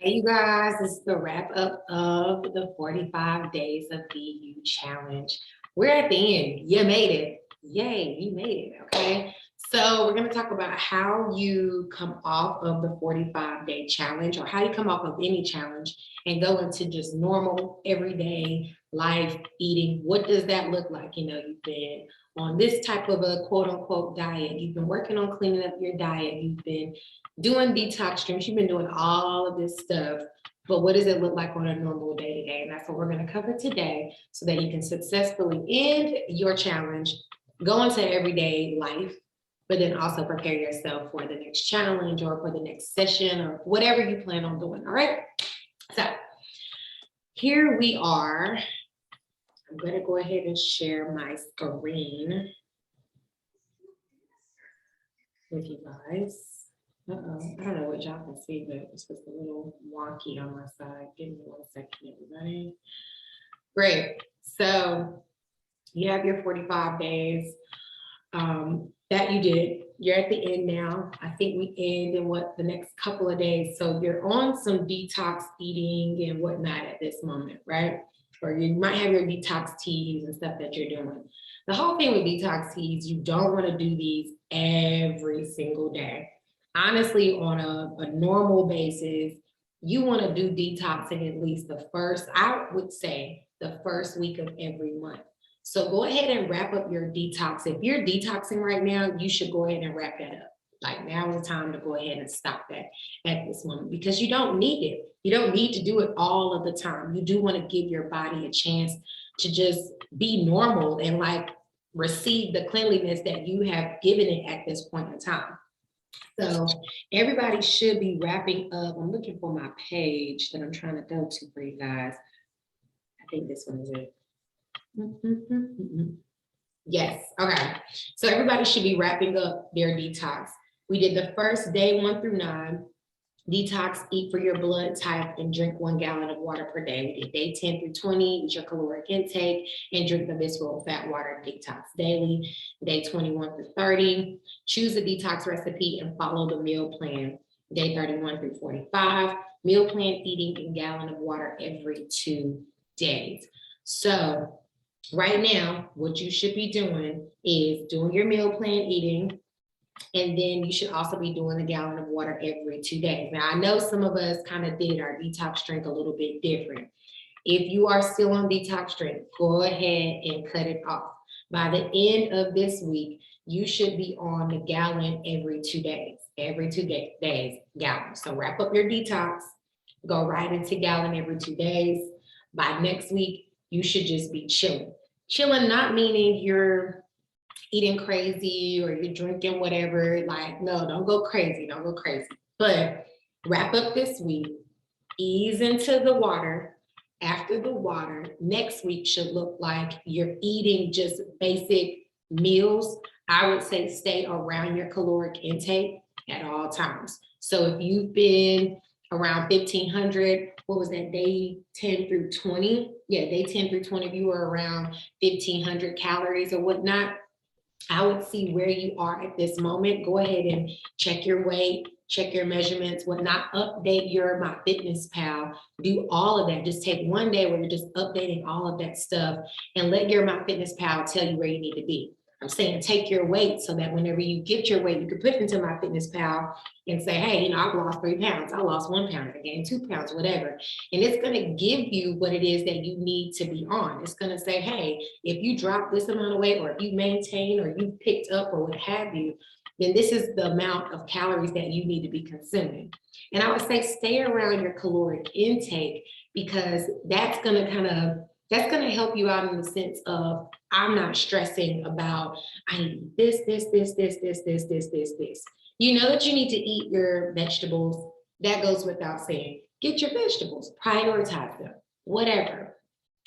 Hey, you guys, this is the wrap up of the 45 days of BU challenge. We're at the end. You made it. Yay, you made it. Okay. So, we're going to talk about how you come off of the 45-day challenge or how you come off of any challenge and go into just normal, everyday life eating. What does that look like? You've been on this type of a quote unquote diet, you've been working on cleaning up your diet, you've been doing detox drinks, you've been doing all of this stuff, but what does it look like on a normal day to day? And that's what we're going to cover today so that you can successfully end your challenge, go into everyday life, but then also prepare yourself for the next challenge or for the next session or whatever you plan on doing. All right. So here we are. I'm going to go ahead and share my screen with you guys. I don't know what y'all can see, but it's just a little wonky on my side. Give me 1 second, everybody. Great. So you have your 45 days that you did. You're at the end now. I think we end in the next couple of days. So you're on some detox eating and whatnot at this moment, right? Or you might have your detox teas and stuff that you're doing. The whole thing with detox teas, you don't want to do these every single day. Honestly, on a normal basis, you want to do detoxing at least I would say the first week of every month. So go ahead and wrap up your detox. If you're detoxing right now, you should go ahead and wrap that up. Like now is the time to go ahead and stop that at this moment because you don't need it. You don't need to do it all of the time. You do want to give your body a chance to just be normal and like receive the cleanliness that you have given it at this point in time. So everybody should be wrapping up. I'm looking for my page that I'm trying to go to for you guys. I think this one is it. Yes. Okay. So everybody should be wrapping up their detox. We did the first day 1 through 9. Detox, eat for your blood type, and drink 1 gallon of water per day. We did day 10 through 20, eat your caloric intake, and drink the visceral fat water detox daily. Day 21 through 30, choose a detox recipe and follow the meal plan. Day 31 through 45, meal plan eating a gallon of water every 2 days. So right now, what you should be doing is doing your meal plan eating, and then you should also be doing a gallon of water every 2 days. Now, I know some of us kind of did our detox drink a little bit different. If you are still on detox drink, go ahead and cut it off. By the end of this week, you should be on the gallon every 2 days. Every 2 days, gallon. So wrap up your detox, go right into gallon every 2 days. By next week, you should just be chilling. Chilling, not meaning you're eating crazy or you're drinking whatever. Like, no, don't go crazy. Don't go crazy. But wrap up this week, ease into the water. After the water, next week should look like you're eating just basic meals. I would say stay around your caloric intake at all times. So if you've been around 1500, what was that, day 10 through 20? Yeah, day 10 through 20, if you were around 1500 calories or whatnot, I would see where you are at this moment. Go ahead and check your weight, check your measurements, whatnot, update your MyFitnessPal, do all of that. Just take one day where you're just updating all of that stuff and let your MyFitnessPal tell you where you need to be. I'm saying take your weight so that whenever you get your weight, you can put it into MyFitnessPal and say, hey, I've lost 3 pounds. I lost 1 pound, I gained 2 pounds, whatever. And it's going to give you what it is that you need to be on. It's going to say, hey, if you drop this amount of weight or if you maintain or you picked up or what have you, then this is the amount of calories that you need to be consuming. And I would say stay around your caloric intake because that's going to help you out in the sense of I'm not stressing about I need this. You know that you need to eat your vegetables. That goes without saying. Get your vegetables, prioritize them, whatever.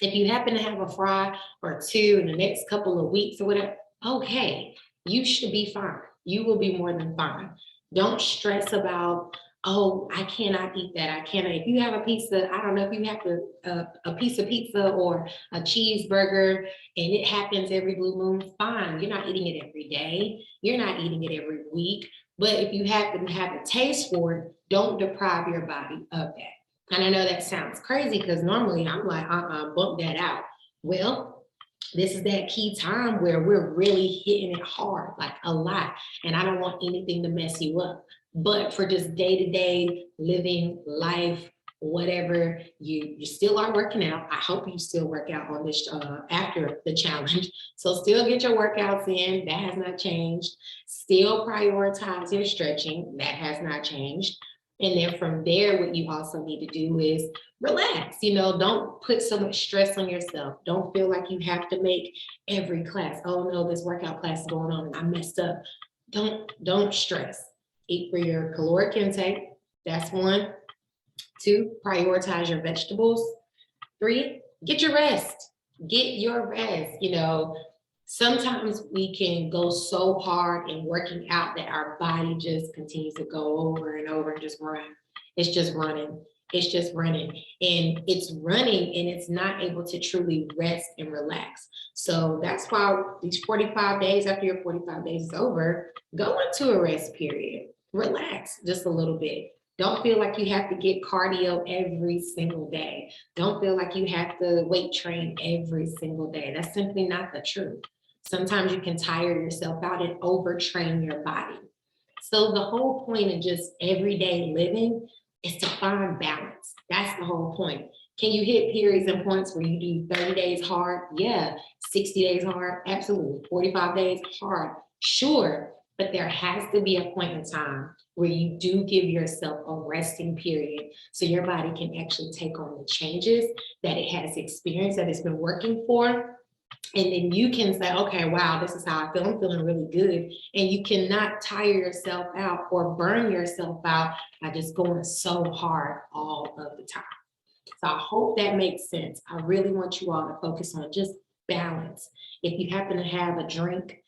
If you happen to have a fry or 2 in the next couple of weeks or whatever, okay, you should be fine. You will be more than fine. Don't stress about, oh, I cannot eat that. I cannot. If you have a pizza, I don't know if you have a piece of pizza or a cheeseburger and it happens every blue moon, fine. You're not eating it every day. You're not eating it every week. But if you happen to have a taste for it, don't deprive your body of that. And I know that sounds crazy because normally I'm like, bump that out. Well, this is that key time where we're really hitting it hard, like a lot. And I don't want anything to mess you up. But for just day-to-day living life, whatever, you still are working out. I hope you still work out on this after the challenge. So still get your workouts in. That has not changed. Still prioritize your stretching. That has not changed. And then from there, what you also need to do is relax. Don't put so much stress on yourself. Don't feel like you have to make every class. Oh no, this workout class is going on and I messed up. Don't stress. Eat for your caloric intake. That's 1. 2, prioritize your vegetables. 3, get your rest. Get your rest. Sometimes we can go so hard in working out that our body just continues to go over and over and just run. It's just running. It's just running. And it's running and it's not able to truly rest and relax. So that's why these 45 days, after your 45 days is over, go into a rest period. Relax just a little bit. Don't feel like you have to get cardio every single day. Don't feel like you have to weight train every single day. That's simply not the truth. Sometimes you can tire yourself out and overtrain your body. So the whole point of just everyday living is to find balance. That's the whole point. Can you hit periods and points where you do 30 days hard? Yeah. 60 days hard? Absolutely. 45 days hard? Sure. But there has to be a point in time where you do give yourself a resting period so your body can actually take on the changes that it has experienced, that it's been working for. And then you can say, okay, wow, this is how I feel. I'm feeling really good. And you cannot tire yourself out or burn yourself out by just going so hard all of the time. So I hope that makes sense. I really want you all to focus on just balance. If you happen to have a drink,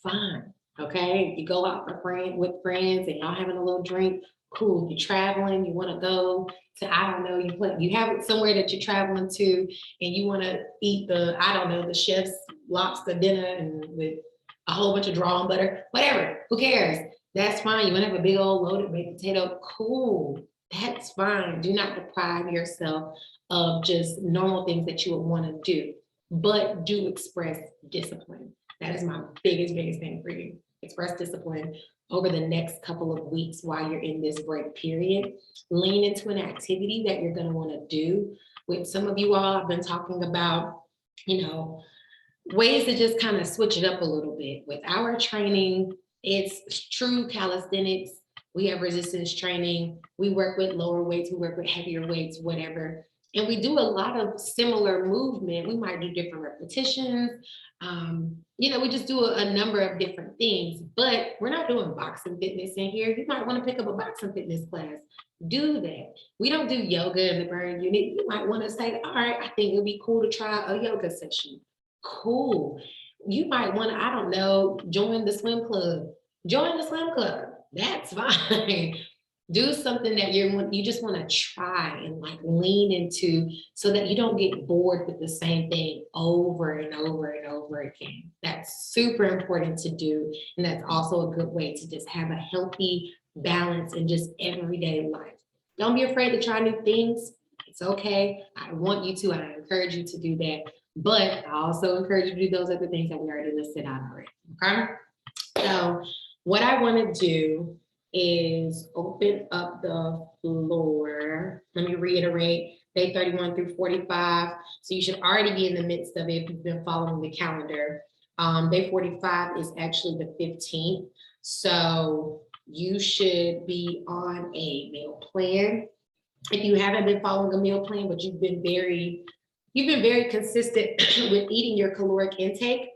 fine. Okay, you go out with friends and y'all having a little drink, cool. You're traveling, you want to go to, I don't know, you have it somewhere that you're traveling to and you want to eat the chef's lobster dinner and with a whole bunch of drawn butter, whatever, who cares? That's fine. You want to have a big old loaded baked potato, cool. That's fine. Do not deprive yourself of just normal things that you would want to do, but do express discipline. That is my biggest thing for you. Express discipline over the next couple of weeks while you're in this break period. Lean into an activity that you're going to want to do. With some of you all, I've been talking about, ways to just kind of switch it up a little bit. With our training, it's true calisthenics. We have resistance training. We work with lower weights. We work with heavier weights, whatever. And we do a lot of similar movement. We might do different repetitions. We just do a number of different things, but we're not doing boxing fitness in here. You might want to pick up a boxing fitness class. Do that. We don't do yoga in the burn unit. You might want to say, all right, I think it'd be cool to try a yoga session. Cool. You might want to, I don't know, join the swim club. Join the swim club. That's fine. Do something that you just want to try and like lean into so that you don't get bored with the same thing over and over and over again. That's super important to do. And that's also a good way to just have a healthy balance in just everyday life. Don't be afraid to try new things. It's okay. I want you to, I encourage you to do that. But I also encourage you to do those other things that we already listed out already. Okay. So what I want to do is open up the floor. Let me reiterate, day 31 through 45. So you should already be in the midst of it if you've been following the calendar. Day 45 is actually the 15th. So you should be on a meal plan. If you haven't been following a meal plan, but you've been very consistent with eating your caloric intake,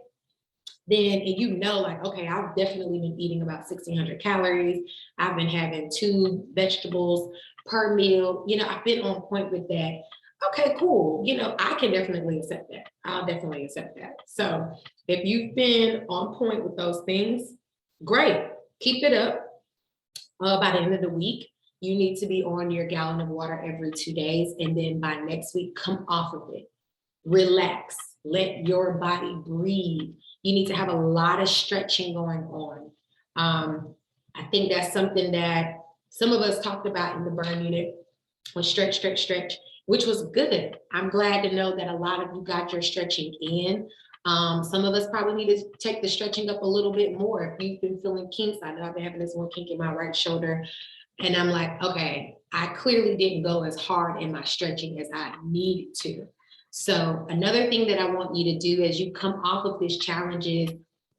then like, okay, I've definitely been eating about 1,600 calories. I've been having 2 vegetables per meal. I've been on point with that. Okay, cool. I can definitely accept that. I'll definitely accept that. So if you've been on point with those things, great. Keep it up. By the end of the week, you need to be on your gallon of water every 2 days. And then by next week, come off of it. Relax. Let your body breathe. You need to have a lot of stretching going on. I think that's something that some of us talked about in the burn unit. was stretch, stretch, stretch, which was good. I'm glad to know that a lot of you got your stretching in. Some of us probably need to take the stretching up a little bit more. If you've been feeling kinks, I know I've been having this one kink in my right shoulder, and I'm like, okay, I clearly didn't go as hard in my stretching as I needed to. So another thing that I want you to do as you come off of this challenge is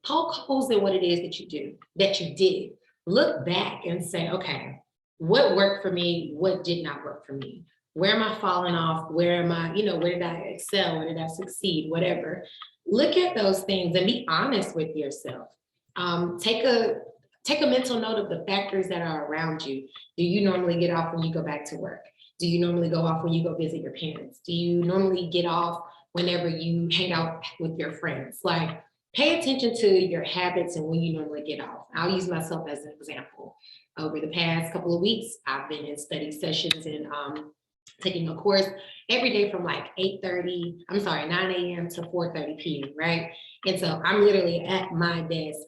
poke holes in what it is that you do, that you did. Look back and say, okay, what worked for me? What did not work for me? Where am I falling off? Where am I, where did I excel? Where did I succeed? Whatever. Look at those things and be honest with yourself. Take a mental note of the factors that are around you. Do you normally get off when you go back to work? Do you normally go off when you go visit your parents? Do you normally get off whenever you hang out with your friends? Like, pay attention to your habits and when you normally get off. I'll use myself as an example. Over the past couple of weeks, I've been in study sessions and taking a course every day from like 9 a.m. to 4:30 p.m., right? And so I'm literally at my desk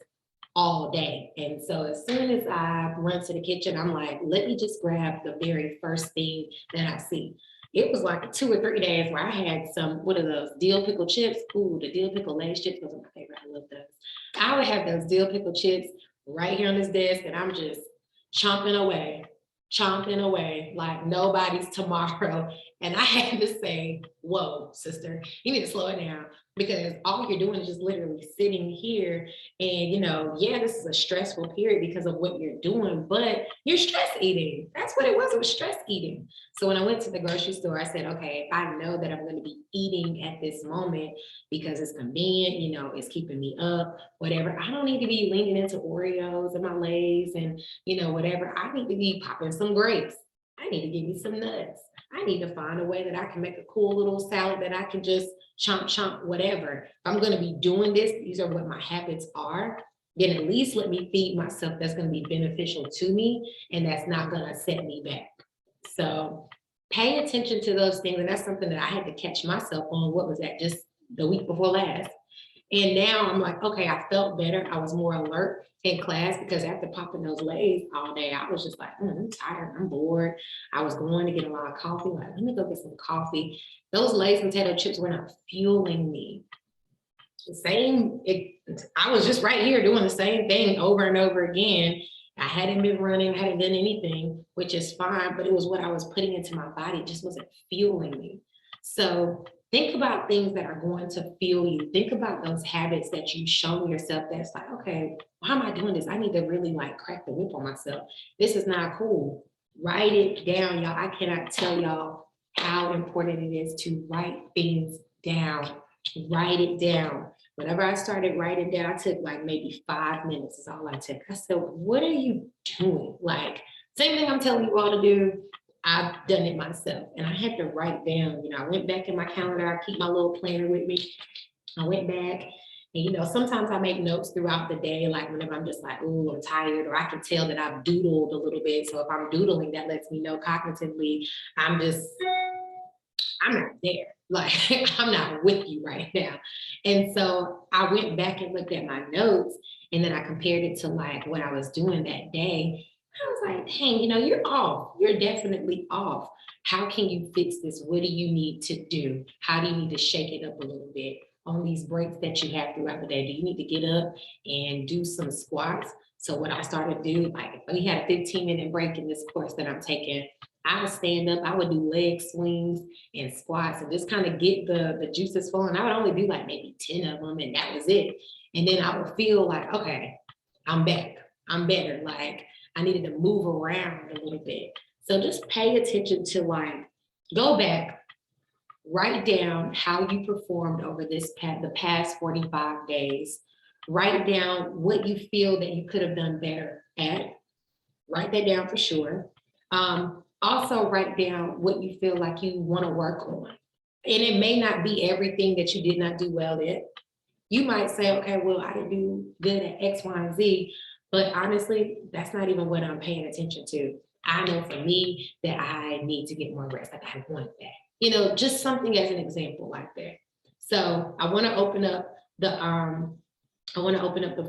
all day. And so as soon as I run to the kitchen, I'm like, let me just grab the very first thing that I see. It was like 2 or 3 days where I had some, what are those, dill pickle chips? Ooh, the dill pickle Lay's chips, those are my favorite. I love those. I would have those dill pickle chips right here on this desk, and I'm just chomping away like nobody's tomorrow. And I had to say, whoa, sister, you need to slow it down, because all you're doing is just literally sitting here. And, yeah, this is a stressful period because of what you're doing, but you're stress eating. That's what it was stress eating. So when I went to the grocery store, I said, okay, if I know that I'm going to be eating at this moment because it's convenient, it's keeping me up, whatever, I don't need to be leaning into Oreos and my Lay's and, whatever. I need to be popping some grapes. I need to give me some nuts. I need to find a way that I can make a cool little salad that I can just chomp, whatever. If I'm going to be doing this, these are what my habits are, then at least let me feed myself that's going to be beneficial to me and that's not going to set me back. So pay attention to those things. And that's something that I had to catch myself on. What was that? Just the week before last. And now I'm like, okay, I felt better. I was more alert in class because after popping those Lay's all day, I was just like, I'm tired, I'm bored. I was going to get a lot of coffee. Like, let me go get some coffee. Those Lay's potato chips were not fueling me. I was just right here doing the same thing over and over again. I hadn't been running, I hadn't done anything, which is fine, but it was what I was putting into my body. It just wasn't fueling me. So think about things that are going to fuel you. Think about those habits that you've shown yourself that's like, okay, why am I doing this? I need to really crack the whip on myself. This is not cool. Write it down, y'all. I cannot tell y'all how important it is to write things down. Write it down. Whenever I started writing down, I took maybe 5 minutes is all I took. I said, what are you doing? Same thing I'm telling you all to do. I've done it myself, and I had to write down, I went back in my calendar. I keep my little planner with me. I went back and, sometimes I make notes throughout the day, whenever I'm just ooh, I'm tired, or I can tell that I've doodled a little bit. So if I'm doodling, that lets me know cognitively, I'm not there. I'm not with you right now. And so I went back and looked at my notes, and then I compared it to what I was doing that day. I was like, dang, you're off. You're definitely off. How can you fix this? What do you need to do? How do you need to shake it up a little bit on these breaks that you have throughout the day? Do you need to get up and do some squats? So what I started to do, if we had a 15-minute break in this course that I'm taking, I would stand up, I would do leg swings and squats and just kind of get the juices flowing. I would only do maybe 10 of them, and that was it. And then I would feel okay, I'm back. I'm better. I needed to move around a little bit. So just pay attention to go back, write down how you performed over the past 45 days. Write down what you feel that you could have done better at. Write that down for sure. Also write down what you feel like you want to work on. And it may not be everything that you did not do well at. You might say, okay, well, I didn't do good at X, Y, and Z. But honestly, that's not even what I'm paying attention to. I know for me that I need to get more rest. I want that. Just something as an example like that. So I want to open up the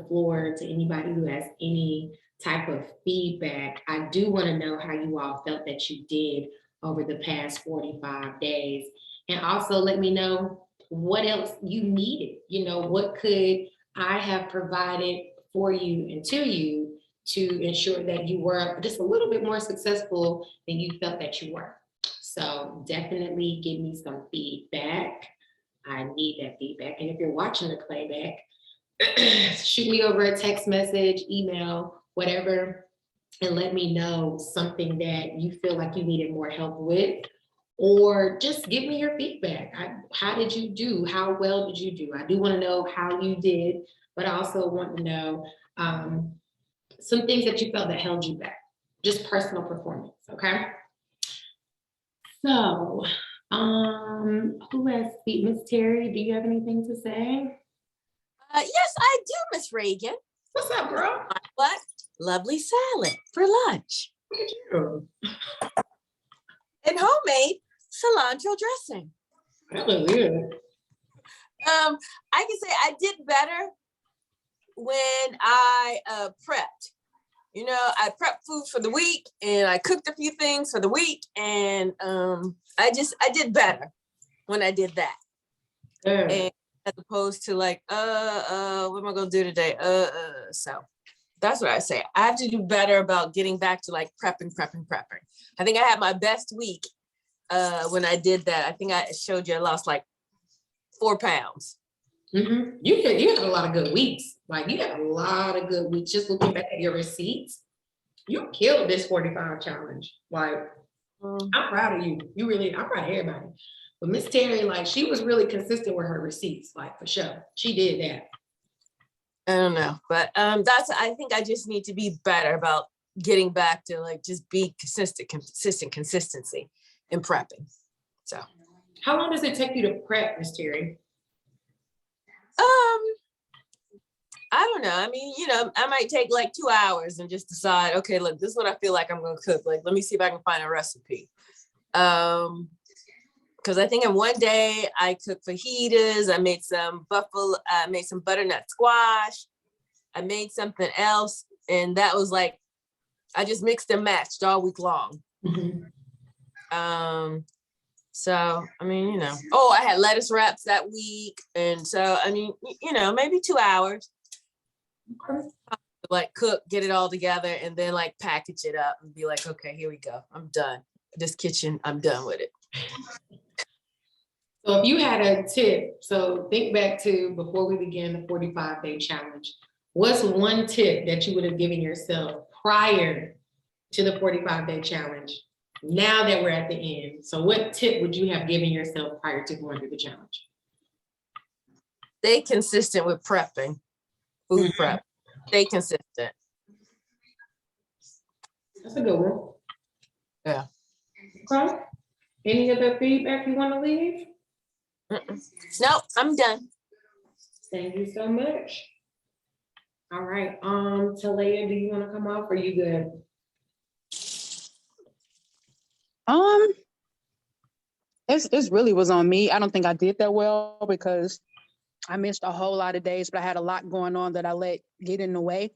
floor to anybody who has any type of feedback. I do want to know how you all felt that you did over the past 45 days. And also let me know what else you needed. What could I have provided for you and to you to ensure that you were just a little bit more successful than you felt that you were. So definitely give me some feedback. I need that feedback. And if you're watching the playback, shoot me over a text message, email, whatever, and let me know something that you feel like you needed more help with, or just give me your feedback. How did you do? How well did you do? I do want to know how you did, but I also want to know some things that you felt that held you back, just personal performance, okay? So, who has speak? Miss Terry, do you have anything to say? Yes, I do, Miss Reagan. What's up, girl? What? Lovely salad for lunch. Look at you. And homemade cilantro dressing. That was good. I can say I did better when I prepped. I prepped food for the week and I cooked a few things for the week, and I did better when I did that. Yeah. And as opposed to like, what am I gonna do today? So that's what I say. I have to do better about getting back to like prepping. I think I had my best week when I did that. I think I showed you I lost like 4 pounds. Mm-hmm. You had a lot of good weeks. Like you had a lot of good weeks. Just looking back at your receipts, you killed this 45 challenge. Like I'm proud of you. I'm proud of everybody. But Miss Terry, like she was really consistent with her receipts, like for sure. She did that. I don't know, but I think I just need to be better about getting back to like just be consistency in prepping. So how long does it take you to prep, Miss Terry? I don't know. I mean, I might take like 2 hours and just decide, okay, look, this is what I feel like I'm going to cook. Like, let me see if I can find a recipe. Because I think in one day I cooked fajitas. I made some butternut squash. I made something else. And that was like, I just mixed and matched all week long. Mm-hmm. So, I mean, I had lettuce wraps that week. And so, I mean, maybe 2 hours. Okay. Like cook, get it all together, and then like package it up and be like, okay, here we go. I'm done. This kitchen, I'm done with it. So if you had a tip, so think back to before we began the 45-day challenge, what's one tip that you would have given yourself prior to the 45-day challenge? Now that we're at the end, so what tip would you have given yourself prior to going through the challenge? Stay consistent with prepping, food prep. Stay consistent. That's a good one. Yeah. Okay. Any other feedback you want to leave? No, I'm done. Thank you so much. All right. Talaya, do you want to come off? Or are you good? It really was on me. I don't think I did that well because I missed a whole lot of days, but I had a lot going on that I let get in the way.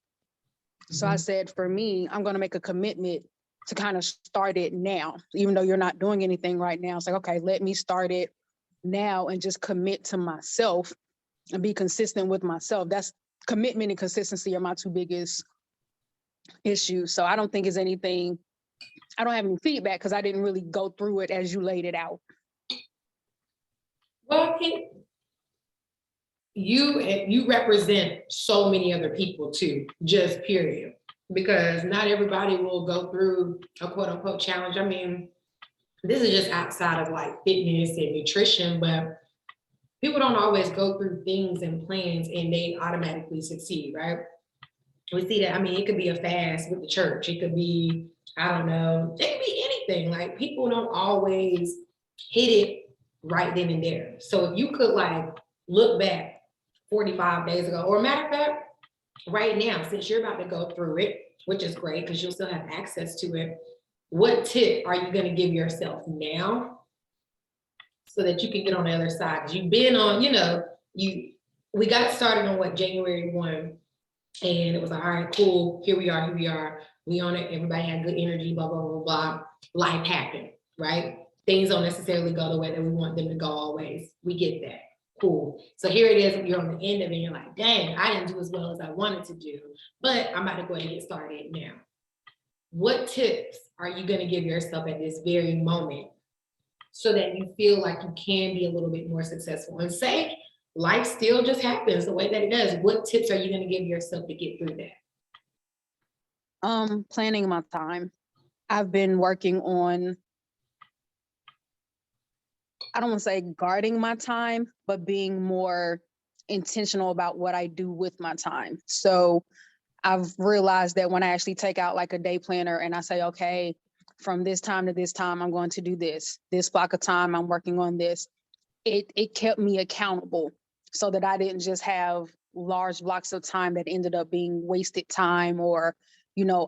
So I said, for me, I'm going to make a commitment to kind of start it now, even though you're not doing anything right now. It's like, okay, let me start it now and just commit to myself and be consistent with myself. That's commitment and consistency are my two biggest issues. So I don't think it's anything, I don't have any feedback because I didn't really go through it as you laid it out. Well, I think you represent so many other people too, just period. Because not everybody will go through a quote unquote challenge. I mean, this is just outside of like fitness and nutrition, but people don't always go through things and plans and they automatically succeed, right? We see that. I mean, it could be a fast with the church. It could be, I don't know, it could be anything. Like people don't always hit it right then and there. So if you could like look back 45 days ago, or matter of fact, right now, since you're about to go through it, which is great because you'll still have access to it, what tip are you going to give yourself now so that you can get on the other side? Because you've been on, we got started on what, January 1, and it was like, all right, cool, here we are, we on it, everybody had good energy, blah, blah, blah, blah. Life happened. right? Things don't necessarily go the way that we want them to go always. We get that. Cool. So here it is, you're on the end of it, and you're like, dang, I didn't do as well as I wanted to do, but I'm about to go ahead and get started now. What tips are you going to give yourself at this very moment so that you feel like you can be a little bit more successful? And say life still just happens the way that it does. What tips are you going to give yourself to get through that? Planning my time. I've been working on, I don't want to say guarding my time, but being more intentional about what I do with my time. So I've realized that when I actually take out like a day planner and I say, okay, from this time to this time, I'm going to do this block of time, I'm working on this. It kept me accountable so that I didn't just have large blocks of time that ended up being wasted time or,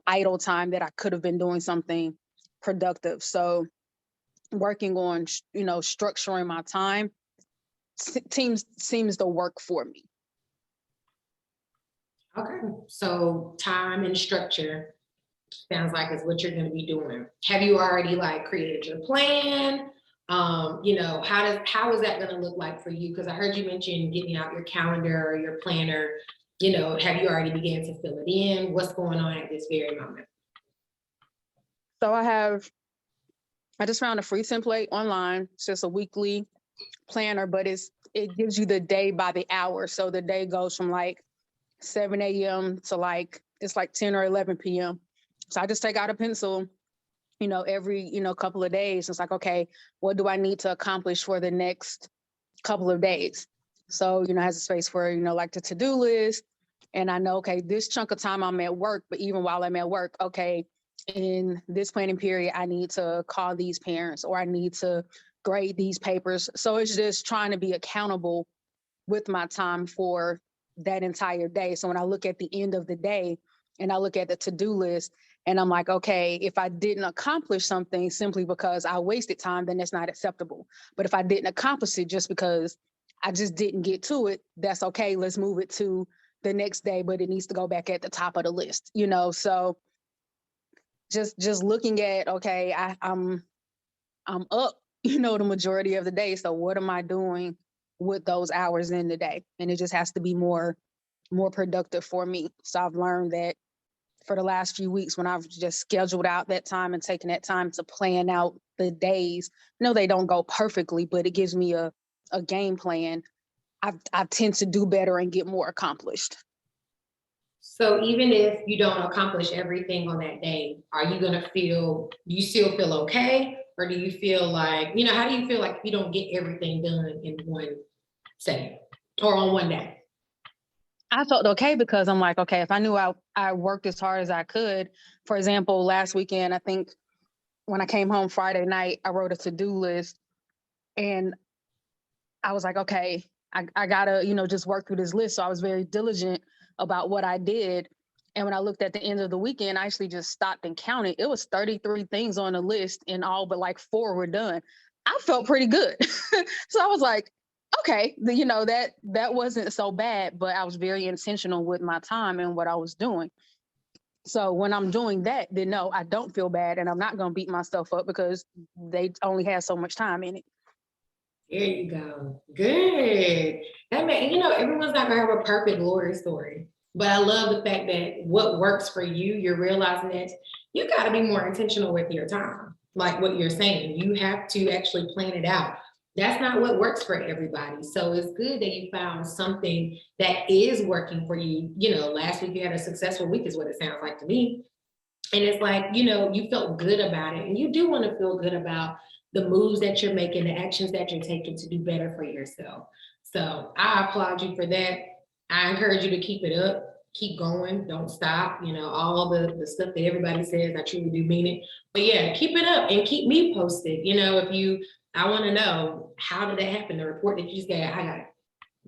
idle time that I could have been doing something productive. So working on, structuring my time seems to work for me. Okay, so time and structure sounds like is what you're going to be doing. Have you already like created your plan? How is that going to look like for you? Because I heard you mention getting out your calendar or your planner. Have you already began to fill it in? What's going on at this very moment? So I just found a free template online. It's just a weekly planner, but it gives you the day by the hour. So the day goes from like 7 a.m. to it's like 10 or 11 p.m. So I just take out a pencil, every, couple of days. It's like, okay, what do I need to accomplish for the next couple of days? So, it has a space for, like the to-do list. And I know, okay, this chunk of time I'm at work, but even while I'm at work, okay, in this planning period, I need to call these parents or I need to grade these papers. So it's just trying to be accountable with my time for that entire day. So when I look at the end of the day and I look at the to-do list and I'm like, okay, if I didn't accomplish something simply because I wasted time, then that's not acceptable. But if I didn't accomplish it just because I just didn't get to it, that's okay. Let's move it to the next day, but it needs to go back at the top of the list, so just looking at, okay, I'm up, the majority of the day. So what am I doing with those hours in the day? And it just has to be more productive for me. So I've learned that for the last few weeks when I've just scheduled out that time and taken that time to plan out the days. No, they don't go perfectly, but it gives me a game plan. I tend to do better and get more accomplished. So even if you don't accomplish everything on that day, do you still feel okay? Or do you feel like, how do you feel like you don't get everything done in one setting or on one day? I felt okay because I'm like, okay, if I knew I worked as hard as I could, for example, last weekend, I think when I came home Friday night, I wrote a to-do list and I was like, okay, I gotta, just work through this list. So I was very diligent about what I did. And when I looked at the end of the weekend, I actually just stopped and counted. It was 33 things on the list and all but like 4 were done. I felt pretty good. So I was like, okay, that wasn't so bad, but I was very intentional with my time and what I was doing. So when I'm doing that, then no, I don't feel bad and I'm not going to beat myself up because they only had so much time in it. There you go. Good. Everyone's not gonna have a perfect glory story, but I love the fact that what works for you, you're realizing that you got to be more intentional with your time. Like what you're saying, you have to actually plan it out. That's not what works for everybody. So it's good that you found something that is working for you. Last week you had a successful week is what it sounds like to me. And it's like, you felt good about it and you do want to feel good about the moves that you're making, the actions that you're taking to do better for yourself. So I applaud you for that. I encourage you to keep it up, keep going, don't stop. All the stuff that everybody says, I truly do mean it. But yeah, keep it up and keep me posted. I want to know, how did that happen? The report that you just got, I got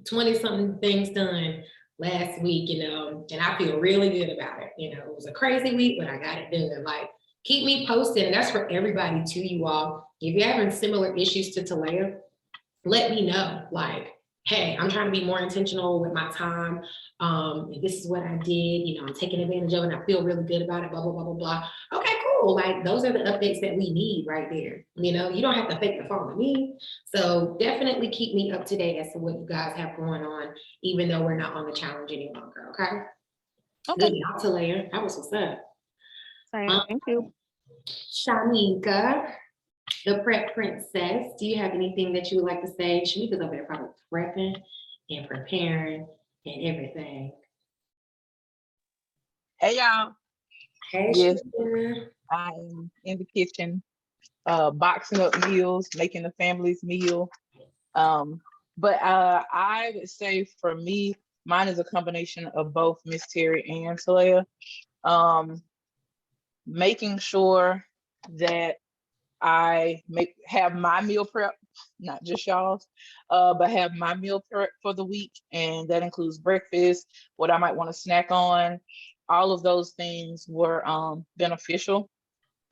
20 something things done last week, and I feel really good about it. It was a crazy week, but I got it done. Like, keep me posted. And that's for everybody too, you all. If you're having similar issues to Talea, let me know. Like, hey, I'm trying to be more intentional with my time. This is what I did. I'm taking advantage of it and I feel really good about it, blah, blah, blah, blah, blah. Okay, cool. Like, those are the updates that we need right there. You know, you don't have to fake the phone with me. So definitely keep me up to date as to what you guys have going on, even though we're not on the challenge any longer, okay? Okay. Good job, Talaya. That was what's up. Thank you. Shamika, the prep princess, do you have anything that you would like to say? Shamika's over there probably prepping and preparing and everything. Hey y'all. Hey, Yes. Shamika. I'm in the kitchen, boxing up meals, making the family's meal. But I would say for me, mine is a combination of both Miss Terry and Talaya. Making sure that I have my meal prep, not just y'all's, but have my meal prep for the week. And that includes breakfast, what I might want to snack on. All of those things were beneficial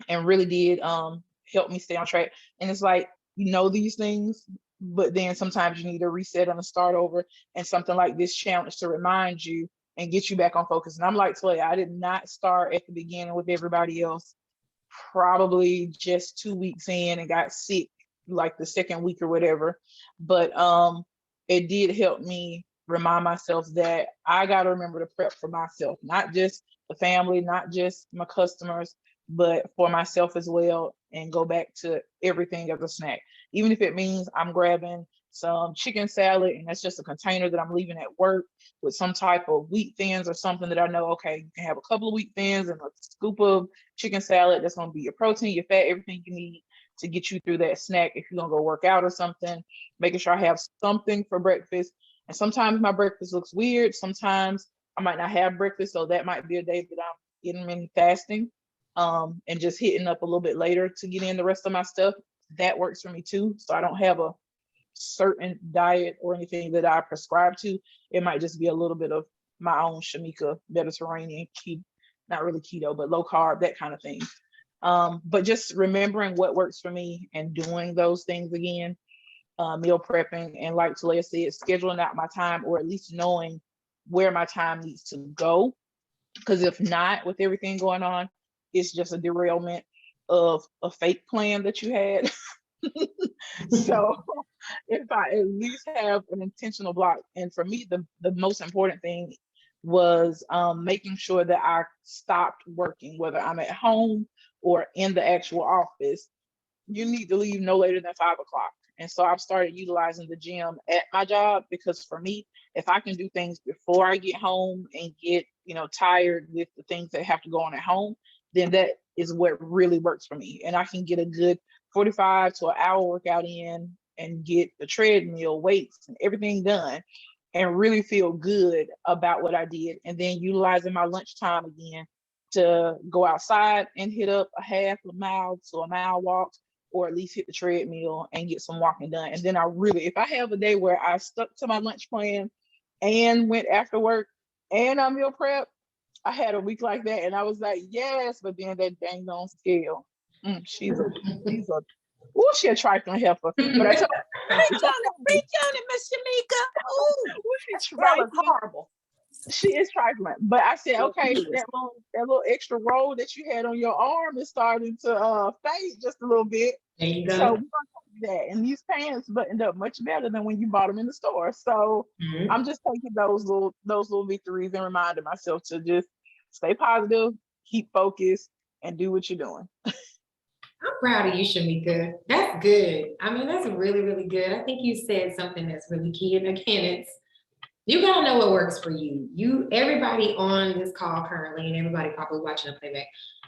and really did help me stay on track. And it's like, you know, these things, but then sometimes you need a reset and a start over, and something like this challenge to remind you and get you back on focus. And I'm like, Talaya, I did not start at the beginning with everybody else, probably just 2 weeks in, and got sick like the second week or whatever. But it did help me remind myself that I got to remember to prep for myself, not just the family, not just my customers, but for myself as well, and go back to everything as a snack. Even if it means I'm grabbing some chicken salad and that's just a container that I'm leaving at work with some type of wheat thins or something that I know, okay, you can have a couple of wheat thins and a scoop of chicken salad. That's going to be your protein, your fat, everything you need to get you through that snack if you're going to go work out or something. Making sure I have something for breakfast. And sometimes my breakfast looks weird. Sometimes I might not have breakfast, so that might be a day that I'm intermittent fasting, and just hitting up a little bit later to get in the rest of my stuff. That works for me too. So I don't have a certain diet or anything that I prescribe to. It might just be a little bit of my own Shamika Mediterranean, not really keto, but low carb, that kind of thing. But just remembering what works for me and doing those things again, meal prepping, and like Talaya said, scheduling out my time, or at least knowing where my time needs to go. Because if not, with everything going on, it's just a derailment of a fake plan that you had. So if I at least have an intentional block, and for me, the most important thing was making sure that I stopped working, whether I'm at home or in the actual office. You need to leave no later than 5 o'clock. And so I've started utilizing the gym at my job, because for me, if I can do things before I get home and get, tired with the things that have to go on at home, then that is what really works for me. And I can get a good 45 to an hour workout in and get the treadmill, weights, and everything done, and really feel good about what I did. And then utilizing my lunchtime again to go outside and hit up a half a mile to a mile walk, or at least hit the treadmill and get some walking done. And then if I have a day where I stuck to my lunch plan and went after work and I meal prep, I had a week like that, and I was like, yes. But then that dang on scale, she's a trifling heifer. But I told her, Reach on it, Miss Shamika. she's That was trifling. horrible. She is trifling. But I said, okay, that little extra roll that you had on your arm is starting to fade just a little bit. There you go. So we're gonna do that. And these pants buttoned up much better than when you bought them in the store. So I'm just taking those little victories and reminding myself to just stay positive, keep focused, and do what you're doing. I'm proud of you, Shamika. That's good. I mean, that's really, really good. I think you said something that's really key. And again, you gotta know what works for you. Everybody on this call currently, and everybody probably watching the playback,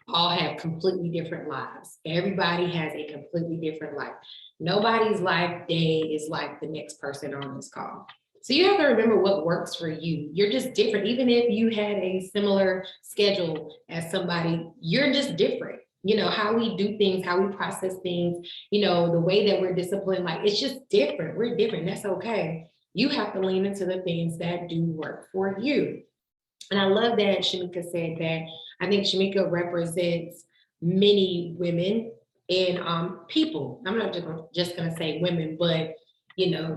all have completely different lives. Everybody has a completely different life. Nobody's life day is like the next person on this call. So you have to remember what works for you. You're just different. Even if you had a similar schedule as somebody, you're just different. How we do things, how we process things, the way that we're disciplined, like, it's just different. We're different. That's okay. You have to lean into the things that do work for you. And I love that Shamika said that. I think Shamika represents many women and people. I'm not just gonna say women, but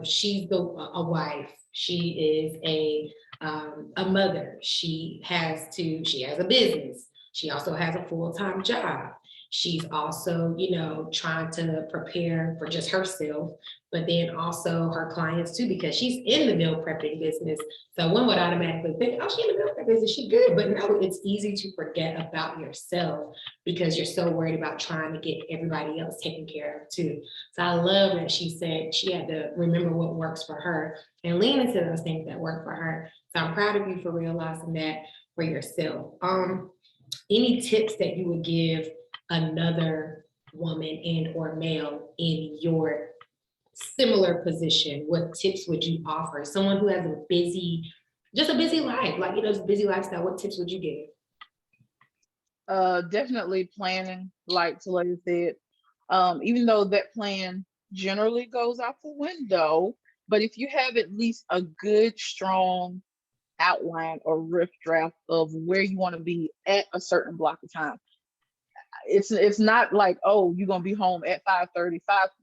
she's a wife. She is a mother. She has a business. She also has a full-time job. She's also, you know, trying to prepare for just herself, but then also her clients too, because she's in the meal prepping business. So one would automatically think, oh, she's in the meal prepping business, she good. But no, it's easy to forget about yourself because you're so worried about trying to get everybody else taken care of too. So I love that she said she had to remember what works for her and lean into those things that work for her. So I'm proud of you for realizing that for yourself. Any tips that you would give another woman and or male in your similar position? What tips would you offer? Someone who has a busy, just a busy life, like, you know, just busy lifestyle, what tips would you give? Definitely planning, like Talaya said. Even though that plan generally goes out the window, but if you have at least a good, strong outline or rough draft of where you want to be at a certain block of time, it's not like, oh, you're gonna be home at 5:30,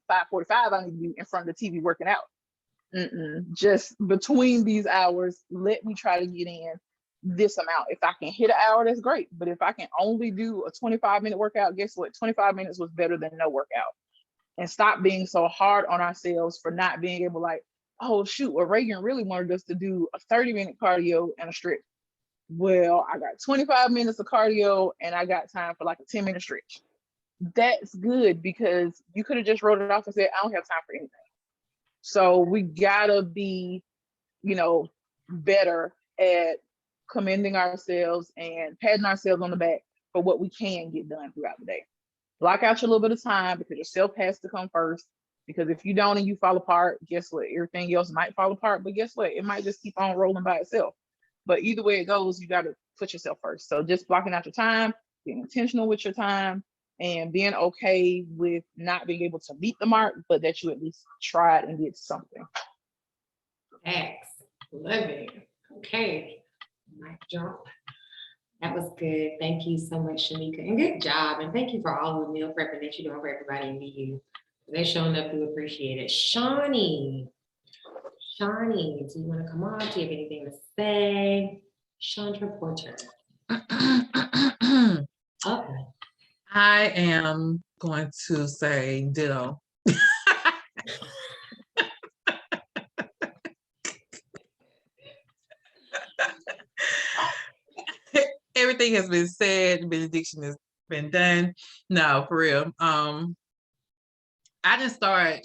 5:45. I need to be in front of the TV working out. Just between these hours, let me try to get in this amount. If I can hit an hour, that's great. But if I can only do a 25-minute workout, guess what? 25 minutes was better than no workout. And stop being so hard on ourselves for not being able, like, oh shoot, well, Reagan really wanted us to do a 30-minute cardio and a stretch. Well, I got 25 minutes of cardio and I got time for like a 10-minute stretch. That's good because you could have just wrote it off and said, I don't have time for anything. So we gotta be, you know, better at commending ourselves and patting ourselves on the back for what we can get done throughout the day. Block out your little bit of time because yourself has to come first. Because if you don't and you fall apart, guess what? Everything else might fall apart, but guess what? It might just keep on rolling by itself. But either way it goes, you got to put yourself first. So just blocking out your time, being intentional with your time, and being okay with not being able to meet the mark, but that you at least tried and did something. Thanks. Love it. Okay. Mic drop. That was good. Thank you so much, Shamika. And good job. And thank you for all the meal prepping that you're doing for everybody in BU. They're showing up. We appreciate it. Shawnee, do you want to come on? Do you have anything to say? Chandra Porter. Okay. I am going to say ditto. Everything has been said, benediction has been done. No, for real. I didn't start,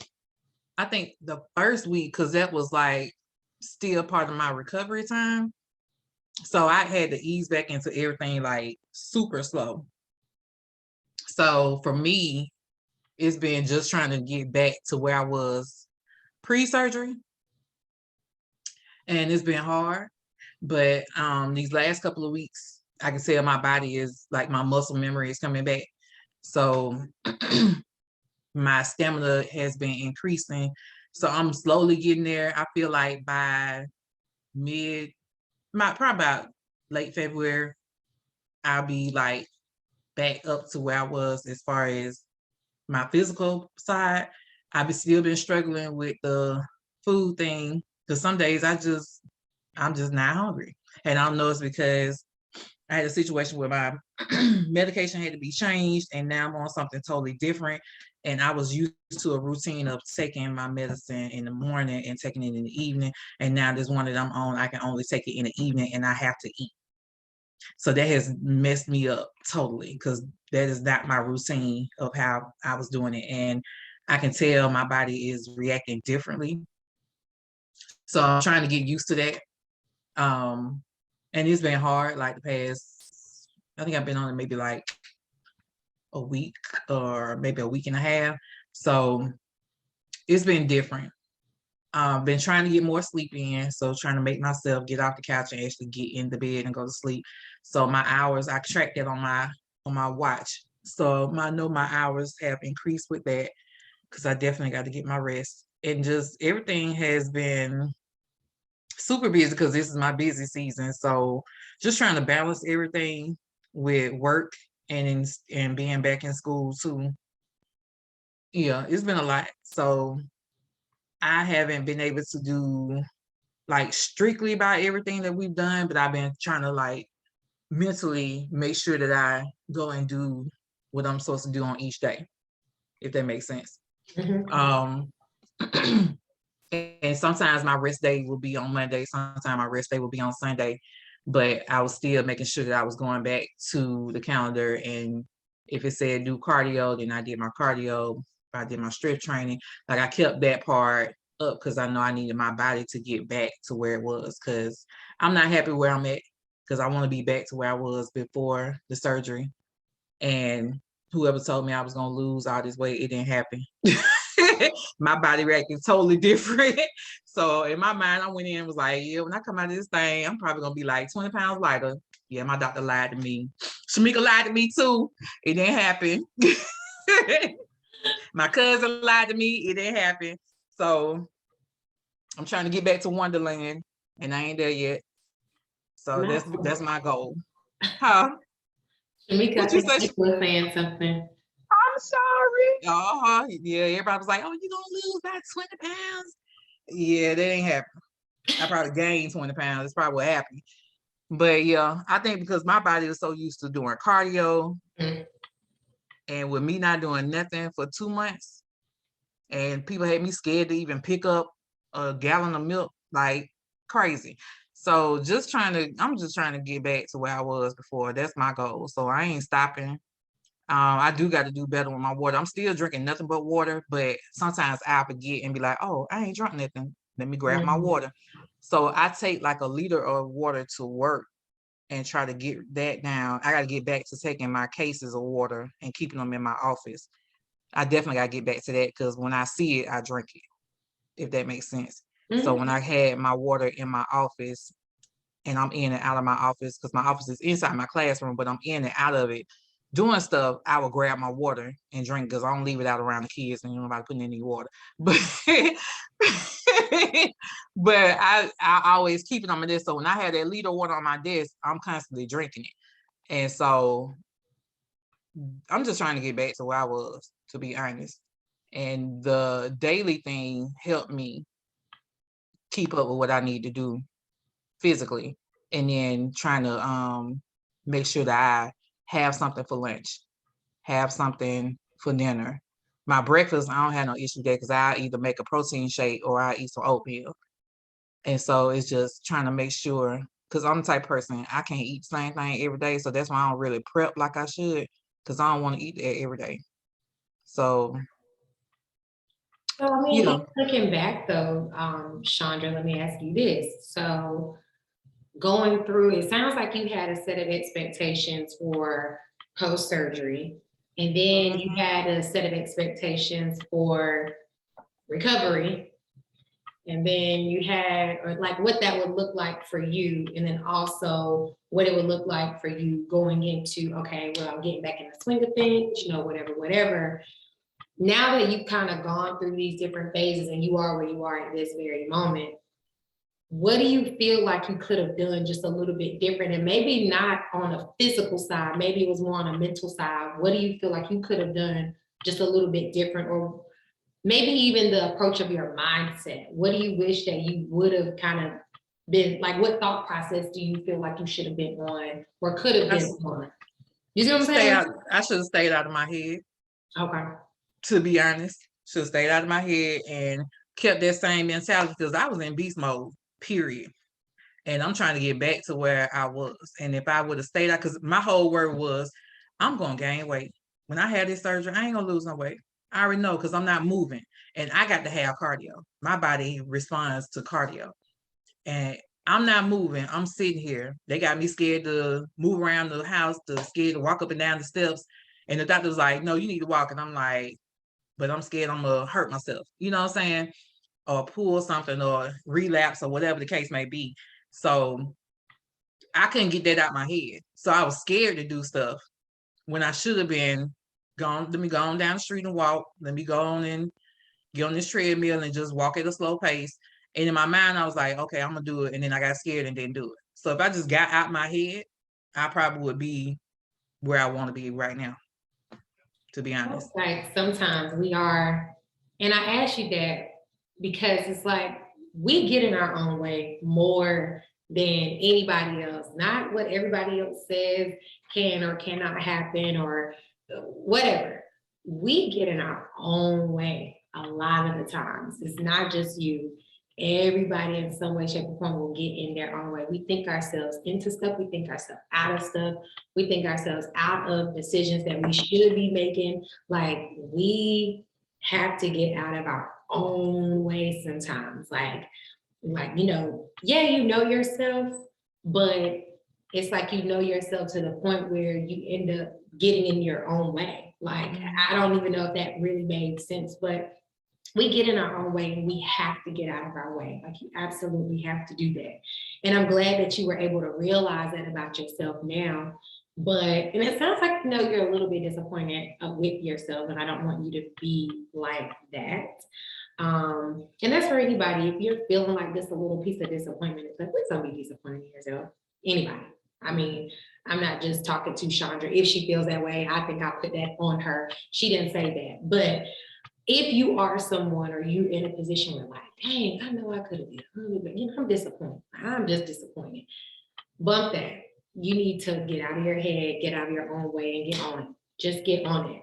I think the first week, because that was like still part of my recovery time. So I had to ease back into everything like super slow. So for me, it's been just trying to get back to where I was pre-surgery. And it's been hard. But these last couple of weeks, I can tell my body is like my muscle memory is coming back. So my stamina has been increasing. So I'm slowly getting there. I feel like by probably about late February, I'll be like back up to where I was as far as my physical side. I've still been struggling with the food thing because some days I'm just not hungry. And I don't know it's because I had a situation where my medication had to be changed and now I'm on something totally different. And I was used to a routine of taking my medicine in the morning and taking it in the evening. And now this one that I'm on, I can only take it in the evening and I have to eat. So that has messed me up totally because that is not my routine of how I was doing it. And I can tell my body is reacting differently. So I'm trying to get used to that. And it's been hard, like the past, I think I've been on it maybe like a week or maybe a week and a half. So it's been different. Been trying to get more sleep in. So trying to make myself get off the couch and actually get in the bed and go to sleep. So my hours, I track that on my watch. So I know my hours have increased with that because I definitely got to get my rest. And just everything has been super busy because this is my busy season. So just trying to balance everything with work and being back in school too. Yeah, it's been a lot. So I haven't been able to do like strictly about everything that we've done, but I've been trying to like mentally make sure that I go and do what I'm supposed to do on each day, if that makes sense. Mhm. And sometimes my rest day will be on Monday, sometimes my rest day will be on Sunday, but I was still making sure that I was going back to the calendar, and if it said do cardio, then I did my cardio. If I did my strength training, like I kept that part up because I know I needed my body to get back to where it was, because I'm not happy where I'm at, because I want to be back to where I was before the surgery. And whoever told me I was gonna lose all this weight, it didn't happen. My body reacted totally different. So in my mind, I went in and was like, yeah, when I come out of this thing, I'm probably gonna be like 20 pounds lighter. Yeah, my doctor lied to me. Shamika lied to me too. It didn't happen. My cousin lied to me. It didn't happen. So I'm trying to get back to Wonderland, and I ain't there yet. So that's my goal. Huh? Shamika, I What you think say? she was saying something. I'm sorry. Yeah, everybody was like, oh, you gonna lose about 20 pounds. Yeah, that ain't happen. I probably gained 20 pounds. That's probably what happened. But yeah, I think because my body was so used to doing cardio, Mhm. and with me not doing nothing for 2 months, and people had me scared to even pick up a gallon of milk like crazy. So I'm just trying to get back to where I was before. That's my goal. So I ain't stopping. I do got to do better with my water. I'm still drinking nothing but water, but sometimes I forget and be like, oh, I ain't drunk nothing. Let me grab my Mhm. water. So I take like a liter of water to work and try to get that down. I got to get back to taking my cases of water and keeping them in my office. I definitely got to get back to that, because when I see it, I drink it, if that makes sense. So Mhm. when I had my water in my office, and I'm in and out of my office, because my office is inside my classroom, but I'm in and out of it doing stuff, I will grab my water and drink, because I don't leave it out around the kids and nobody putting in any water. But but I always keep it on my desk. So when I had that liter of water on my desk, I'm constantly drinking it. And so I'm just trying to get back to where I was, to be honest. And the daily thing helped me keep up with what I need to do physically, and then trying to make sure that I have something for lunch, have something for dinner. My breakfast, I don't have no issue there, because I either make a protein shake or I eat some oatmeal. And so it's just trying to make sure, because I'm the type of person, I can't eat the same thing every day. So that's why I don't really prep like I should, because I don't want to eat that every day. So So, I mean, yeah. looking back though, Chandra, let me ask you this. So going through, it sounds like you had a set of expectations for post-surgery, and then you had a set of expectations for recovery, and then you had, or like what that would look like for you, and then also what it would look like for you going into, okay, well, I'm getting back in the swing of things, whatever. Now that you've kind of gone through these different phases and you are where you are at this very moment, what do you feel like you could have done just a little bit different? And maybe not on a physical side, maybe it was more on a mental side. What do you feel like you could have done just a little bit different? Or maybe even the approach of your mindset. What do you wish that you would have kind of been, like what thought process do you feel like you should have been on or could have been on? You see what I'm saying? I should have stayed out of my head. Okay. To be honest, should have stayed out of my head and kept that same mentality, because I was in beast mode, period. And I'm trying to get back to where I was. And if I would have stayed out, because my whole word was, I'm going to gain weight. When I had this surgery, I ain't going to lose no weight. I already know, because I'm not moving. And I got to have cardio. My body responds to cardio. And I'm not moving. I'm sitting here. They got me scared to move around the house, scared to walk up and down the steps. And the doctor was like, no, you need to walk. And I'm like, but I'm scared I'm gonna hurt myself, you know what I'm saying? Or pull something or relapse or whatever the case may be. So I couldn't get that out my head. So I was scared to do stuff when I should have been gone. Let me go on down the street and walk. Let me go on and get on this treadmill and just walk at a slow pace. And in my mind, I was like, okay, I'm gonna do it. And then I got scared and didn't do it. So if I just got out my head, I probably would be where I want to be right now, to be honest. Like sometimes we are, and I ask you that because it's like we get in our own way more than anybody else, not what everybody else says can or cannot happen, or whatever. We get in our own way a lot of the times. It's not just you. Everybody in some way, shape, or form will get in their own way. We think ourselves into stuff. We think ourselves out of stuff. We think ourselves out of decisions that we should be making. Like, we have to get out of our own way sometimes. Like, you know, yeah, you know yourself, but it's like you know yourself to the point where you end up getting in your own way. Like, I don't even know if that really made sense, but we get in our own way and we have to get out of our way. Like, you absolutely have to do that. And I'm glad that you were able to realize that about yourself now. But, and it sounds like, you know, you're a little bit disappointed with yourself, and I don't want you to be like that. And that's for anybody. If you're feeling like this, a little piece of disappointment, it's like, please don't be disappointed in yourself. Anybody. I mean, I'm not just talking to Chandra. If she feels that way, I think I'll put that on her. She didn't say that. But if you are someone, or you in a position where like, dang, I know I could have been a little bit, you know, I'm disappointed. I'm just disappointed. Bump that. You need to get out of your head, get out of your own way, and get on it. Just get on it.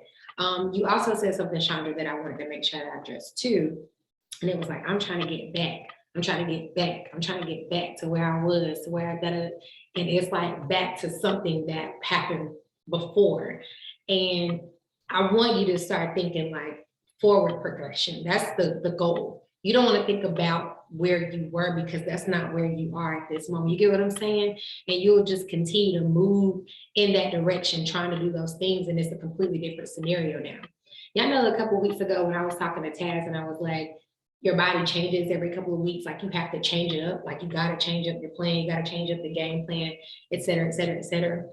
You also said something, Chandra, that I wanted to make sure I addressed too. And it was like, I'm trying to get back. I'm trying to get back. I'm trying to get back to where I was, to where I gotta, and it's like back to something that happened before. And I want you to start thinking like forward progression. That's the goal. You don't want to think about where you were, because that's not where you are at this moment. You get what I'm saying? And you'll just continue to move in that direction, trying to do those things. And it's a completely different scenario now. Y'all know a couple of weeks ago when I was talking to Taz and I was like, your body changes every couple of weeks. Like, you have to change it up. Like, you got to change up your plan. You got to change up the game plan, et cetera, et cetera, et cetera.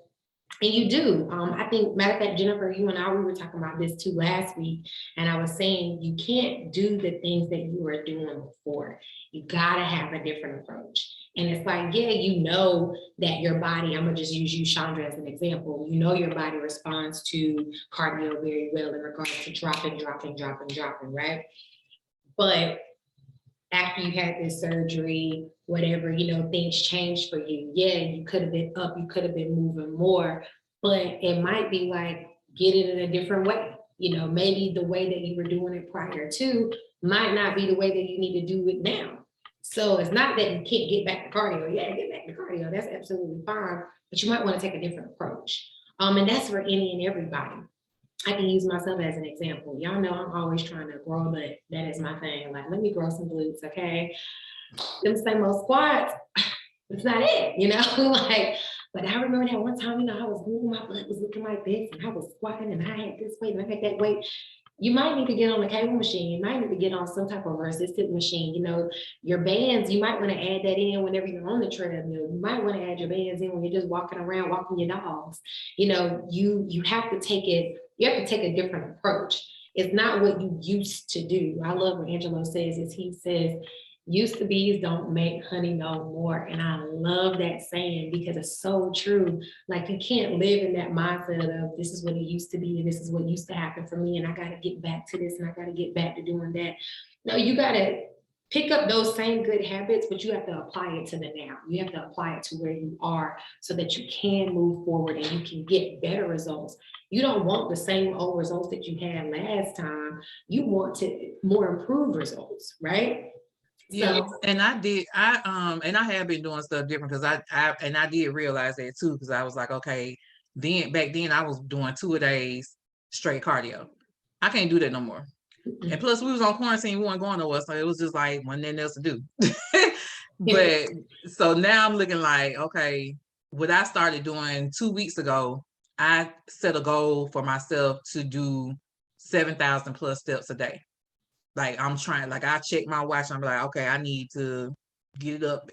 And you do. I think, matter of fact, Jennifer, you and I, we were talking about this too last week. And I was saying, you can't do the things that you were doing before. You got to have a different approach. And it's like, yeah, you know that your body, I'm going to just use you, Chandra, as an example. You know your body responds to cardio very well in regards to dropping, right? But after you had this surgery, whatever, you know, things changed for you. Yeah, you could have been up, you could have been moving more, but it might be like, get it in a different way. You know, maybe the way that you were doing it prior to might not be the way that you need to do it now. So it's not that you can't get back to cardio. Yeah, get back to cardio. That's absolutely fine. But you might want to take a different approach. And that's for any and everybody. I can use myself as an example. Y'all know I'm always trying to grow, but that is my thing. Like, let me grow some glutes, okay? Them same old squats, it's not it, you know? Like, but I remember that one time, you know, I was moving, my butt was looking like this, and I was squatting, and I had this weight, and I had that weight. You might need to get on the cable machine. You might need to get on some type of resistant machine. You know, your bands, you might want to add that in whenever you're on the treadmill. You might want to add your bands in when you're just walking around, walking your dogs. You know, you have to take it, you have to take a different approach. It's not what you used to do. I love what Angelo says, is he says, used to be's don't make honey no more. And I love that saying, because it's so true. Like, you can't live in that mindset of, this is what it used to be, and this is what used to happen for me, and I got to get back to this, and I got to get back to doing that. No, you got to pick up those same good habits, but you have to apply it to the now. You have to apply it to where you are, so that you can move forward and you can get better results. You don't want the same old results that you had last time. You want to more improved results, right? Yeah, So, and I have been doing stuff different, because I did realize that too, because I was like, okay, back then I was doing 2 a days straight cardio. I can't do that no more. And plus, we was on quarantine, we weren't going nowhere, so it was just like, wasn't nothing else to do. But so now I'm looking like, okay, what I started doing 2 weeks ago, I set a goal for myself to do 7,000 plus steps a day. Like, I'm trying, like, I check my watch, I'm like, okay, I need to get it up.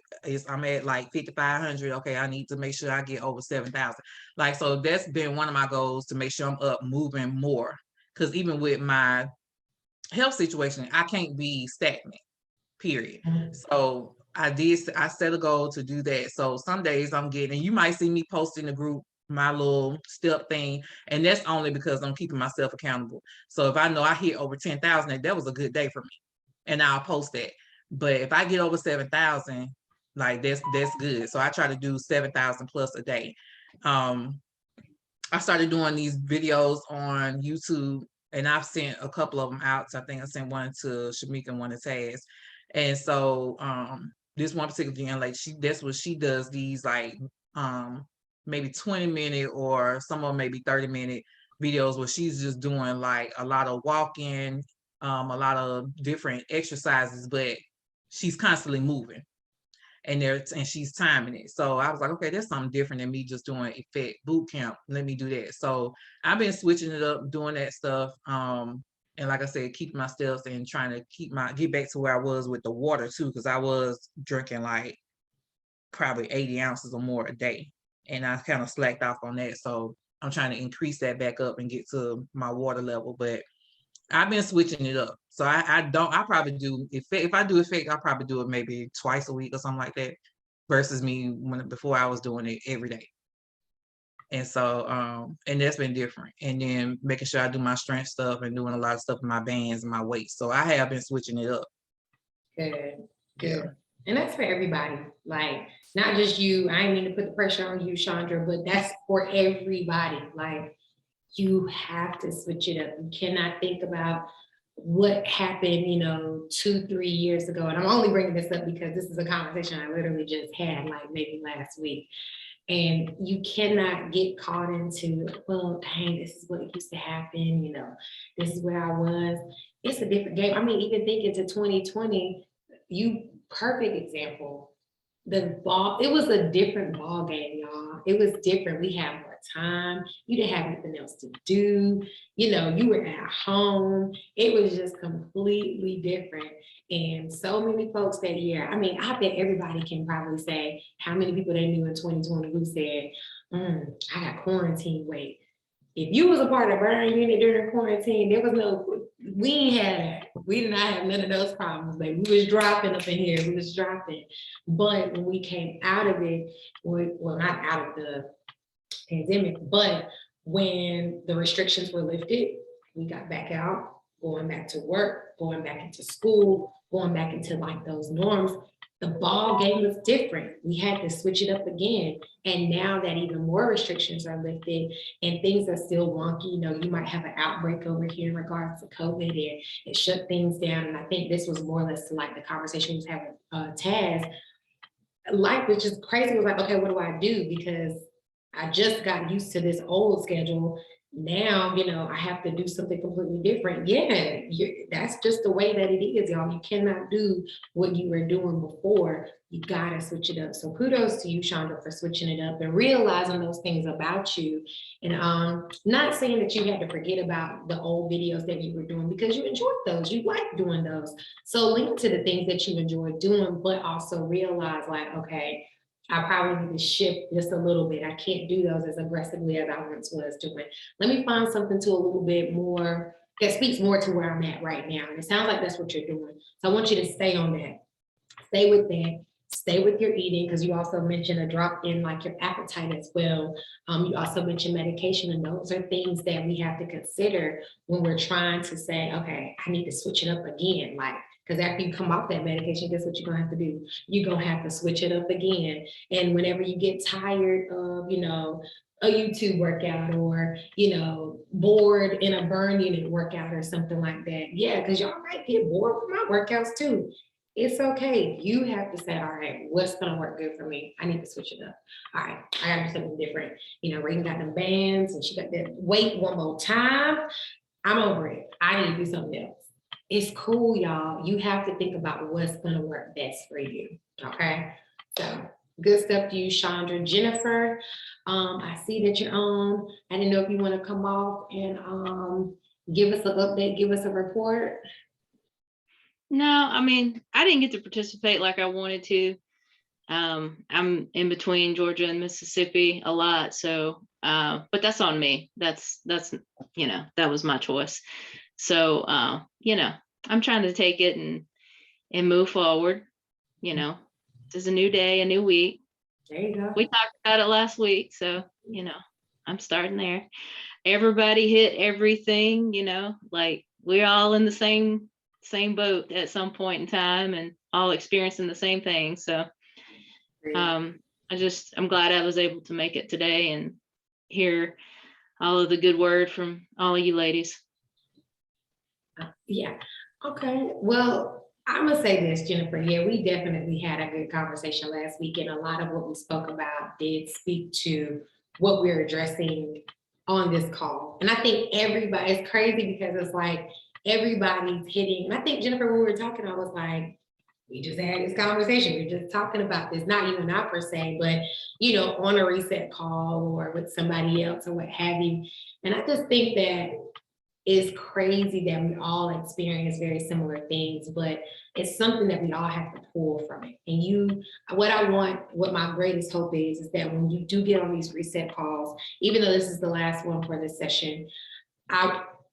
I'm at like 5,500. Okay, I need to make sure I get over 7,000. Like, so that's been one of my goals, to make sure I'm up moving more. Because even with my health situation, I can't be stagnant, period. So I set a goal to do that. So some days I'm getting, you might see me post in the group my little step thing, and that's only because I'm keeping myself accountable. So if I know I hit over 10,000, that was a good day for me, and I'll post that. But if I get over 7,000, like, that's good. So I try to do 7,000 plus a day. I started doing these videos on YouTube, and I've sent a couple of them out. So I think I sent one to Shamika and one to Taz. And so this one particular young lady, that's what she does, these like maybe 20-minute or some of them maybe 30-minute videos where she's just doing like a lot of walking, a lot of different exercises, but she's constantly moving. And she's timing it. So I was like, okay, that's something different than me just doing effect boot camp. Let me do that. So I've been switching it up, doing that stuff. And like I said, keeping my steps and trying to get back to where I was with the water too, because I was drinking like probably 80 ounces or more a day. And I kind of slacked off on that. So I'm trying to increase that back up and get to my water level. But I've been switching it up. So I probably do, if I do effect, I'll probably do it maybe twice a week or something like that, versus me before I was doing it every day. And so, and that's been different. And then making sure I do my strength stuff and doing a lot of stuff in my bands and my weights. So I have been switching it up. Good, good. Yeah. And that's for everybody, like not just you. I ain't mean to put the pressure on you, Chandra, but that's for everybody. Like you have to switch it up. You cannot think about what happened, 2-3 years ago. And I'm only bringing this up because this is a conversation I literally just had like maybe last week. And you cannot get caught into, well, dang, this is what used to happen, this is where I was. It's a different game. I mean, even thinking to 2020, perfect example. It was a different ball game, y'all. It was different. We had more time. You didn't have anything else to do. You were at home. It was just completely different. And so many folks that year, I mean, I bet everybody can probably say how many people they knew in 2020 who said, I got quarantine weight. If you was a part of burn unit during quarantine, we did not have none of those problems, baby. We was dropping up in here, we was dropping. But when we came out of it, well, not out of the pandemic, but when the restrictions were lifted, we got back out, going back to work, going back into school, going back into like those norms. The ball game was different. We had to switch it up again. And now that even more restrictions are lifted and things are still wonky, you might have an outbreak over here in regards to COVID and it shut things down. And I think this was more or less like the conversation we was having with Taz. Life was just crazy. It was like, okay, what do I do? Because I just got used to this old schedule. Now, I have to do something completely different. Yeah, that's just the way that it is, y'all. You cannot do what you were doing before. You gotta switch it up. So kudos to you, Chandra, for switching it up and realizing those things about you. And not saying that you had to forget about the old videos that you were doing because you enjoyed those. You like doing those. So link to the things that you enjoy doing, but also realize like, okay, I probably need to shift just a little bit. I can't do those as aggressively as I once was doing. Let me find something to a little bit more that speaks more to where I'm at right now. And it sounds like that's what you're doing. So I want you to stay on that. Stay with that. Stay with your eating, because you also mentioned a drop in like your appetite as well. You also mentioned medication, and those are things that we have to consider when we're trying to say, okay, I need to switch it up again. Like, because after you come off that medication, guess what you're gonna have to do? You're gonna have to switch it up again. And whenever you get tired of, a YouTube workout or, bored in a burn unit workout or something like that. Yeah, because y'all might get bored with my workouts too. It's okay. You have to say, all right, what's gonna work good for me? I need to switch it up. All right, I gotta do something different. Reagan got them bands and she got that weight one more time. I'm over it. I need to do something else. It's cool, y'all. You have to think about what's gonna work best for you. Okay. So good stuff to you, Chandra. Jennifer, I see that you're on. I didn't know if you want to come off and give us an update, give us a report. No, I mean, I didn't get to participate like I wanted to. I'm in between Georgia and Mississippi a lot. So, but that's on me. That's, that was my choice. So, I'm trying to take it and move forward. This is a new day, a new week. There you go. We talked about it last week. So, I'm starting there. Everybody hit everything, like we're all in the same boat at some point in time and all experiencing the same thing. So I'm glad I was able to make it today and hear all of the good word from all of you ladies. Yeah, okay, well, I'm gonna say this, Jennifer, yeah, we definitely had a good conversation last week, and a lot of what we spoke about did speak to what we're addressing on this call. And I think everybody, it's crazy because it's like everybody's hitting, and I think Jennifer, when we were talking, I was like, we just had this conversation, we're just talking about this, not you and I per se, but you know, on a reset call or with somebody else or what have you. And I just think that it's crazy that we all experience very similar things, but it's something that we all have to pull from it. And you, what my greatest hope is that when you do get on these reset calls, even though this is the last one for this session,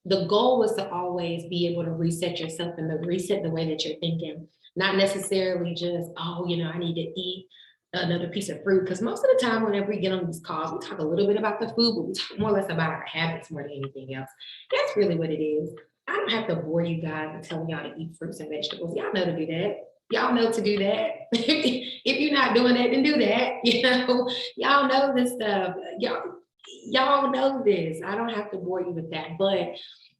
the goal was to always be able to reset yourself and to reset the way that you're thinking, not necessarily just, oh, you know, I need to eat another piece of fruit. Because most of the time, whenever we get on these calls, we talk a little bit about the food, but we talk more or less about our habits more than anything else. That's really what it is. I don't have to bore you guys and telling y'all to eat fruits and vegetables. Y'all know to do that. Y'all know to do that. If you're not doing that, then do that. You know, y'all know this stuff. Y'all know this. I don't have to bore you with that. But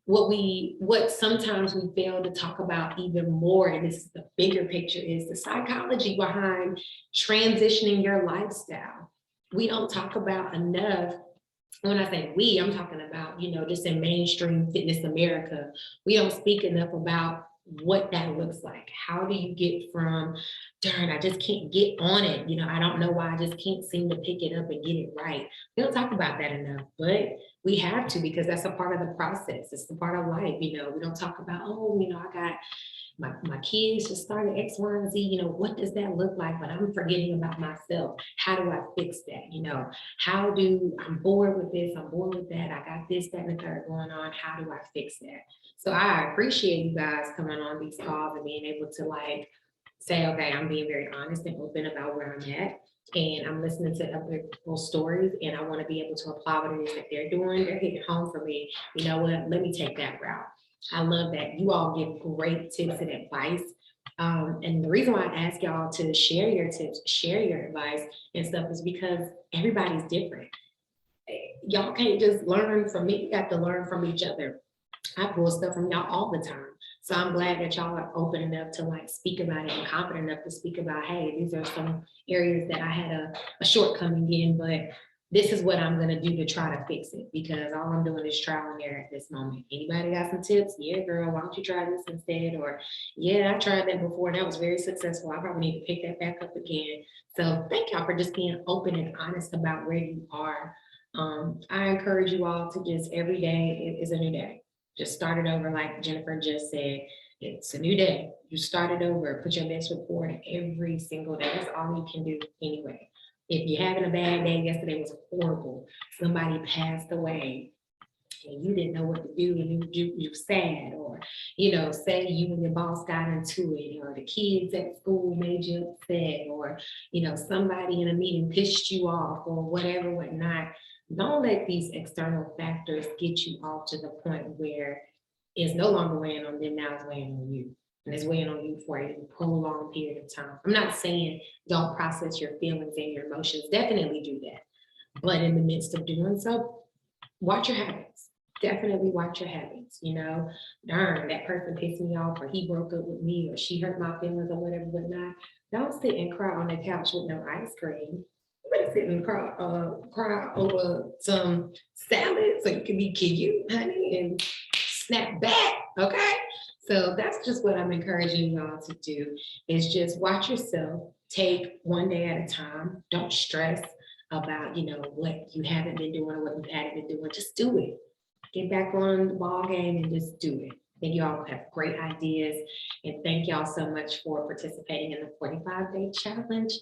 what sometimes we fail to talk about even more, and this is the bigger picture, is the psychology behind transitioning your lifestyle. We don't talk about enough. When I say we, I'm talking about, you know, just in mainstream fitness America, we don't speak enough about what that looks like. How do you get from, darn, I just can't get on it. You know, I don't know why I just can't seem to pick it up and get it right. We don't talk about that enough, but we have to, because that's a part of the process. It's the part of life. You know, we don't talk about, oh, you know, I got my kids just started X, Y, and Z, you know, what does that look like? But I'm forgetting about myself. How do I fix that? You know, I'm bored with this, I'm bored with that. I got this, that, and the third going on. How do I fix that? So I appreciate you guys coming on these calls and being able to like say, okay, I'm being very honest and open about where I'm at. And I'm listening to other people's stories, and I want to be able to apply what it is that they're doing. They're hitting home for me. You know what? Let me take that route. I love that you all give great tips and advice. And the reason why I ask y'all to share your tips, share your advice and stuff is because everybody's different. Y'all can't just learn from me. You got to learn from each other. I pull stuff from y'all all the time. So I'm glad that y'all are open enough to like speak about it and confident enough to speak about, hey, these are some areas that I had a shortcoming in, but this is what I'm gonna do to try to fix it, because all I'm doing is trial and error at this moment. Anybody got some tips? Yeah, girl, why don't you try this instead? Or yeah, I tried that before. That was very successful. I probably need to pick that back up again. So thank y'all for just being open and honest about where you are. I encourage you all to just every day is a new day. Just start it over, like Jennifer just said. It's a new day. You start it over, put your best foot forward every single day. That's all you can do anyway. If you're having a bad day, yesterday was horrible, somebody passed away, and you didn't know what to do, and you're sad, or, you know, say you and your boss got into it, or the kids at school made you upset, or, you know, somebody in a meeting pissed you off, or whatever, whatnot. Don't let these external factors get you off to the point where it's no longer weighing on them, now it's weighing on you. And it's weighing on you for a prolonged period of time. I'm not saying don't process your feelings and your emotions. Definitely do that. But in the midst of doing so, watch your habits. Definitely watch your habits. You know, darn, that person pissed me off, or he broke up with me, or she hurt my feelings, or whatever, whatnot. Don't sit and cry on the couch with no ice cream. You better sit and cry over some salad so you can be cute, honey, and snap back, okay? So that's just what I'm encouraging y'all to do, is just watch yourself, take one day at a time. Don't stress about, you know, what you haven't been doing or what you hadn't been doing. Just do it. Get back on the ball game and just do it. I think y'all have great ideas, and thank y'all so much for participating in the 45-day challenge.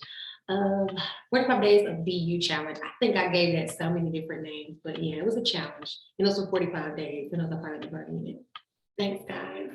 45 days of BU challenge. I think I gave that so many different names, but yeah, it was a challenge. And those were 45 days, and those are part of the burden. Thanks, guys.